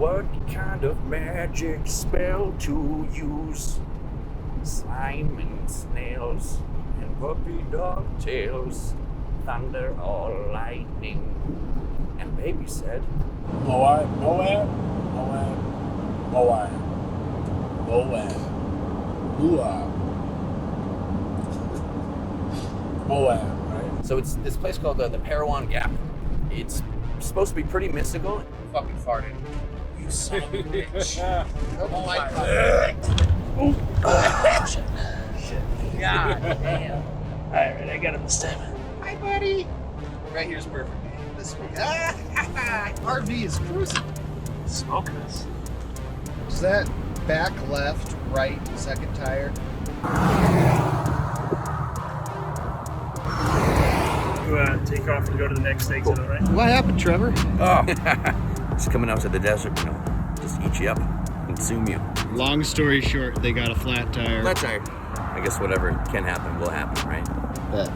What kind of magic spell to use? Slime and snails and puppy dog tails, thunder or lightning. And baby said, Moab. Moab, right? so it's this place called the Parowan Gap. It's supposed to be pretty mystical. Fucking farted. You son of a bitch. Oh my god. Oh, shit. God damn. Alright, I got him this time. Hi, buddy. Right here's perfect. This one. RV is cruising. Smoking us. Is that back left, right, second tire? You take off and go to the next exit, all right? What happened, Trevor? Oh, just coming out to the desert, just eat you up, consume you. Long story short, they got a flat tire. Flat tire. I guess whatever can happen will happen, right? Bet.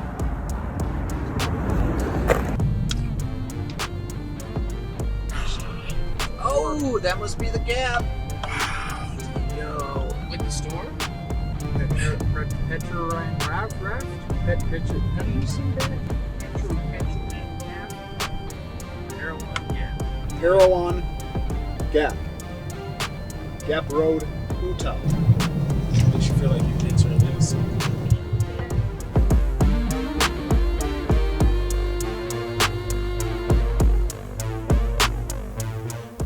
Oh, that must be the gap. No. Like the store? Have you seen that? Parowan Gap. Gap Road, Utah. Makes you feel like you've been turned into something.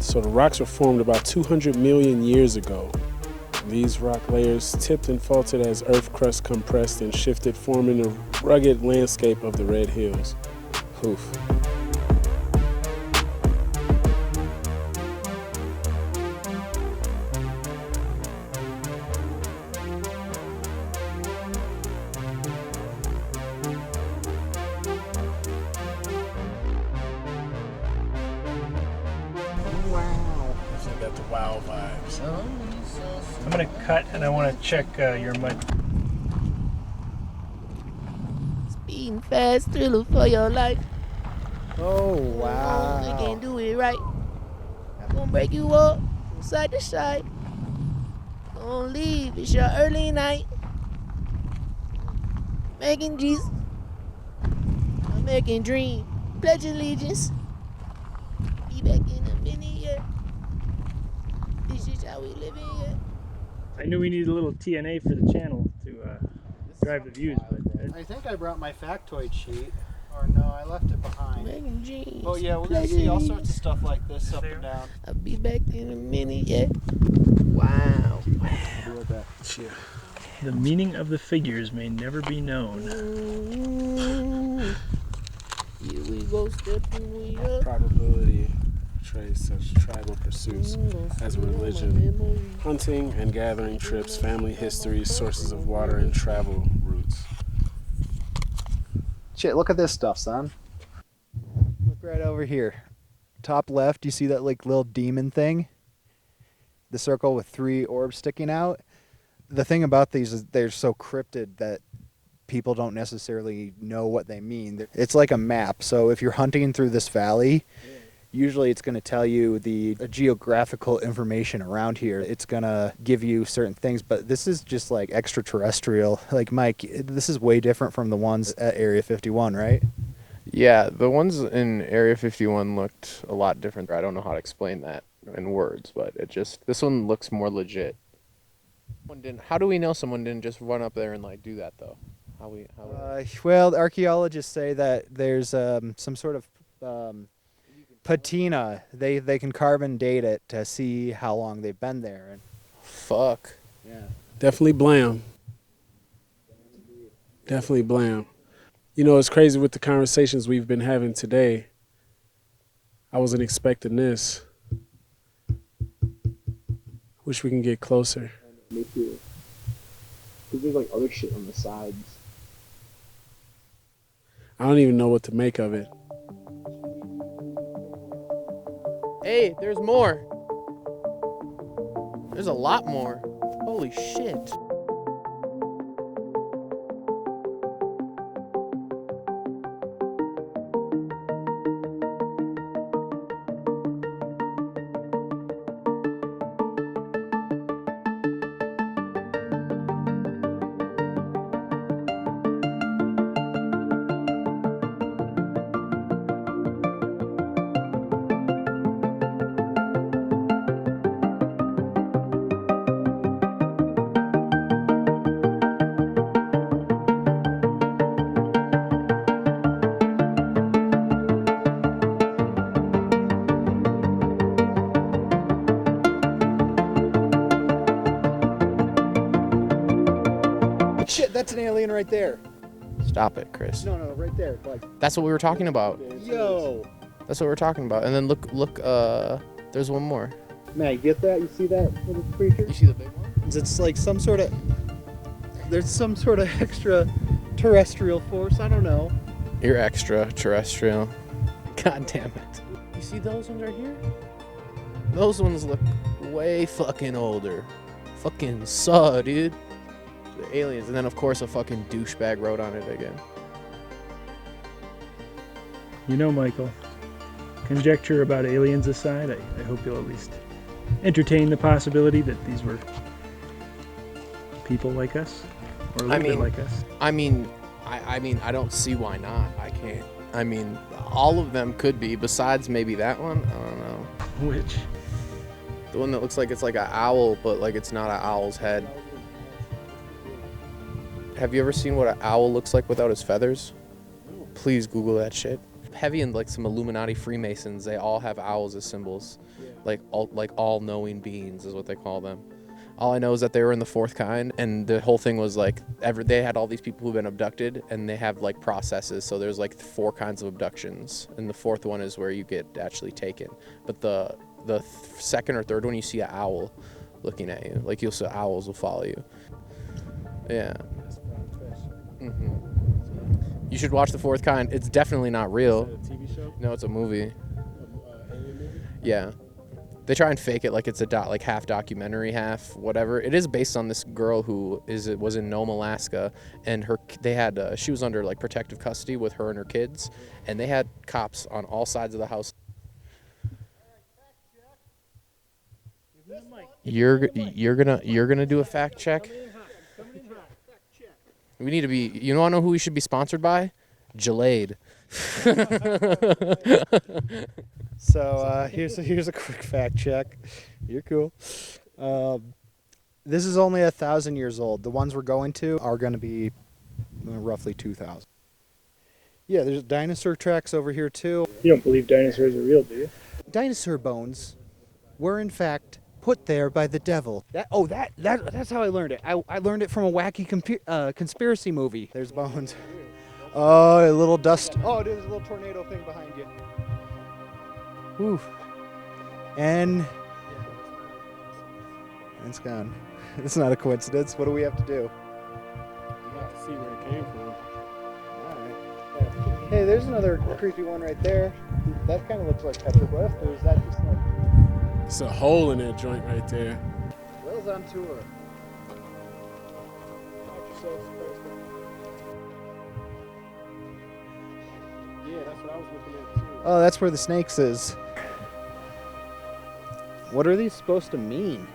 So the rocks were formed about 200 million years ago. These rock layers tipped and faulted as earth crust compressed and shifted, forming the rugged landscape of the Red Hills. Oof. I got the wow vibes. I'm gonna cut and I want to check your mud. Speeding fast, thrilling for your life. Oh, You wow. can't do it right. I'm gonna break you up from side to side. Gonna leave, it's your early night. Making Jesus, American dream, pledge allegiance. Be back in a minute, yeah. This is how we living, yeah. I knew we needed a little TNA for the channel to drive the views, but I think I brought my factoid sheet. Or no, I left it behind. Making dreams. Oh yeah, we're gonna pledge see all allegiance. sorts of stuff like this up and down. I'll be back in a minute, yeah. Wow. I'll be right back. Yeah. the meaning of the figures may never be known. Here we go, stepping way up. Probability portrays such tribal pursuits as a religion, hunting and gathering trips, family histories, sources of water, and travel routes. Shit, look at this stuff, son. Look right over here. Top left, you see that like little demon thing? The circle with 3 orbs sticking out. The thing about these is they're so cryptid that people don't necessarily know what they mean. It's like a map. So if you're hunting through this valley, usually it's going to tell you the geographical information around here. It's going to give you certain things, but this is just like extraterrestrial. Like Mike, this is way different from the ones at Area 51, right? Yeah, the ones in Area 51 looked a lot different. I don't know how to explain that in words, but this one looks more legit. How do we know someone didn't just run up there and like do that though? Well, archaeologists say that there's some sort of patina. They can carve and date it to see how long they've been there. And Fuck. yeah. Definitely blam. Definitely blam. You know, it's crazy with the conversations we've been having today. I wasn't expecting this. Wish we can get closer. Me too. Because there's like other shit on the sides. I don't even know what to make of it. Hey, there's more. There's a lot more. Holy shit. shit, that's an alien right there. Stop it, Chris. No, right there. Like, That's what we were talking about. yo. That's what we're talking about. And then look, there's one more. Man, you get that? You see that little creature? You see the big one? It's like some sort of, there's some sort of extra terrestrial force. I don't know. You're extraterrestrial. God damn it. You see those ones right here? Those ones look way fucking older. Fucking saw, dude. The aliens. And then, of course, a fucking douchebag wrote on it again. You know, Michael, conjecture about aliens aside, I hope you'll at least entertain the possibility that these were people like us, or a little bit like us. I mean, I don't see why not. I can't. I mean, all of them could be, besides maybe that one. I don't know. Which? The one that looks like it's like an owl, but like it's not an owl's head. Have you ever seen what an owl looks like without his feathers? Please Google that shit. Heavy and like some Illuminati Freemasons, they all have owls as symbols. Like all knowing beings is what they call them. All I know is that they were in the fourth kind, and the whole thing was like they had all these people who've been abducted, and they have like processes. So there's like 4 kinds of abductions, and the 4th one is where you get actually taken. But the second or third one, you see an owl looking at you. Like you'll see owls will follow you. Yeah. You should watch the 4th kind. It's definitely not real. Is that a TV show? No, it's a movie. Alien movie? Yeah. They try and fake it like it's a like half documentary, half whatever. It is based on this girl who was in Nome, Alaska, and she was under like protective custody with her and her kids, and they had cops on all sides of the house. You're gonna do a fact check. We need to be. You want to know who we should be sponsored by? Gelade. So here's a quick fact check. You're cool. This is only 1,000 years old. The ones we're going to are going to be roughly 2,000. Yeah, there's dinosaur tracks over here too. You don't believe dinosaurs are real, do you? Dinosaur bones were in fact put there by the devil. That's how I learned it. I learned it from a wacky conspiracy movie. There's bones. Oh, a little dust. Oh, there's a little tornado thing behind you. Whew. And it's gone. It's not a coincidence. What do we have to do? You have to see where it came from. Alright. Hey, there's another creepy one right there. That kind of looks like Petroglyph, or is that just like... It's a hole in that joint right there. Will's on tour. Yeah, that's what I was looking at too. Oh, that's where the snakes is. What are these supposed to mean?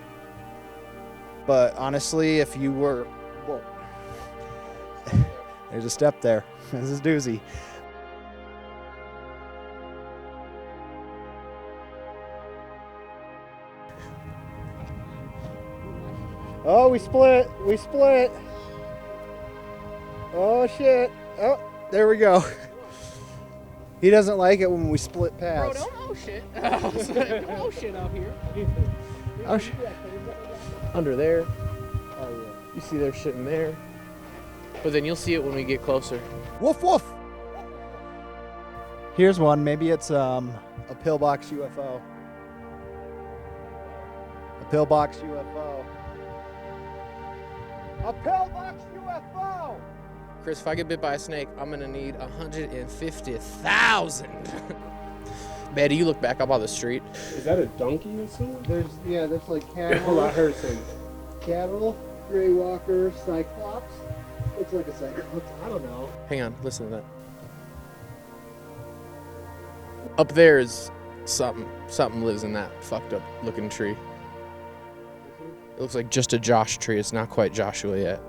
But honestly, if you were... Whoa. There's a step there. This is doozy. Oh, we split. We split. Oh, shit. Oh, there we go. He doesn't like it when we split paths. Bro, don't oh shit. Don't oh shit out here. Oh, shit. Under there. Oh yeah. You see their shit in there. But then you'll see it when we get closer. Woof, woof. Here's one. Maybe it's a pillbox UFO. A pillbox UFO. A pillbox UFO! Chris, if I get bit by a snake, I'm gonna need 150,000. Man, do you look back up on the street? Is that a donkey or something? There's like Well, I heard some. cattle, gray walker, cyclops. Looks like a cyclops. I don't know. Hang on, listen to that. Up there is something. Something lives in that fucked up looking tree. It looks like just a Josh tree. It's not quite Joshua yet.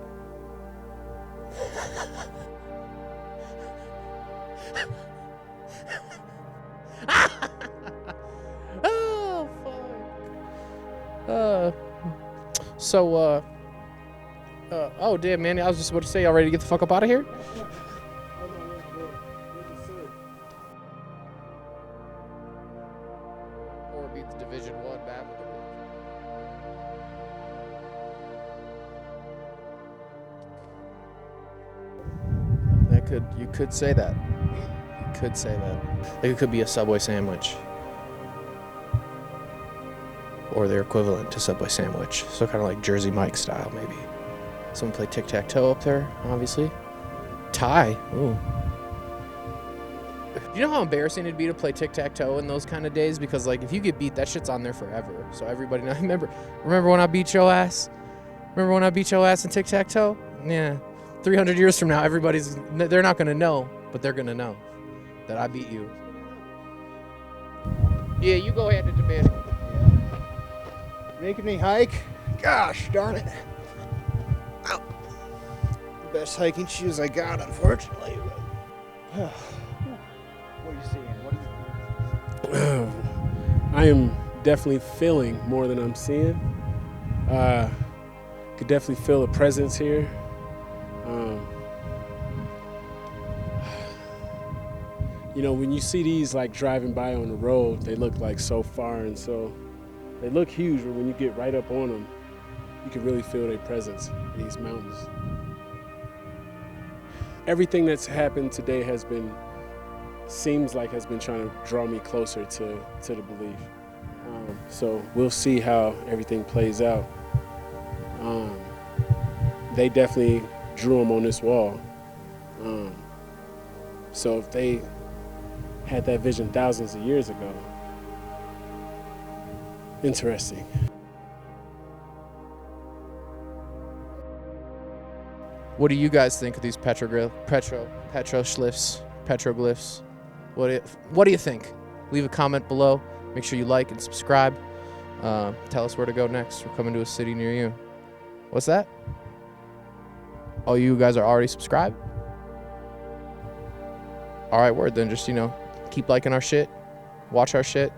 Oh, fuck. Oh, damn, man. I was just about to say, y'all ready to get the fuck up out of here? Or beats Division 1 battle. You could say that. You could say that. Like it could be a Subway sandwich. Or their equivalent to Subway sandwich. So kind of like Jersey Mike style, maybe. Someone play tic-tac-toe up there, obviously. Tie. Ooh. You know how embarrassing it'd be to play tic-tac-toe in those kind of days? Because like if you get beat, that shit's on there forever. So everybody now remember when I beat your ass? Remember when I beat your ass in tic-tac-toe? Yeah. 300 years from now, they're not gonna know, but they're gonna know that I beat you. Yeah, you go ahead to bed. Making me hike? Gosh darn it. Ow. The best hiking shoes I got, unfortunately. What are you seeing? What are you I am definitely feeling more than I'm seeing. Could definitely feel a presence here. You know, when you see these like driving by on the road, they look like so far and so, they look huge, but when you get right up on them, you can really feel their presence in these mountains. Everything that's happened today seems like has been trying to draw me closer to the belief. So we'll see how everything plays out. They definitely drew them on this wall. So if they had that vision thousands of years ago, interesting. What do you guys think of these petroglyphs? What do you think? Leave a comment below. Make sure you like and subscribe. Tell us where to go next. We're coming to a city near you. What's that? Oh, you guys are already subscribed? All right, word. Then just, keep liking our shit. Watch our shit.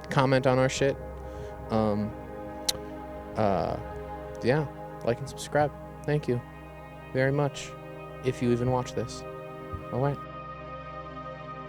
Comment on our shit. Yeah, like and subscribe. Thank you very much, if you even watch this. All right.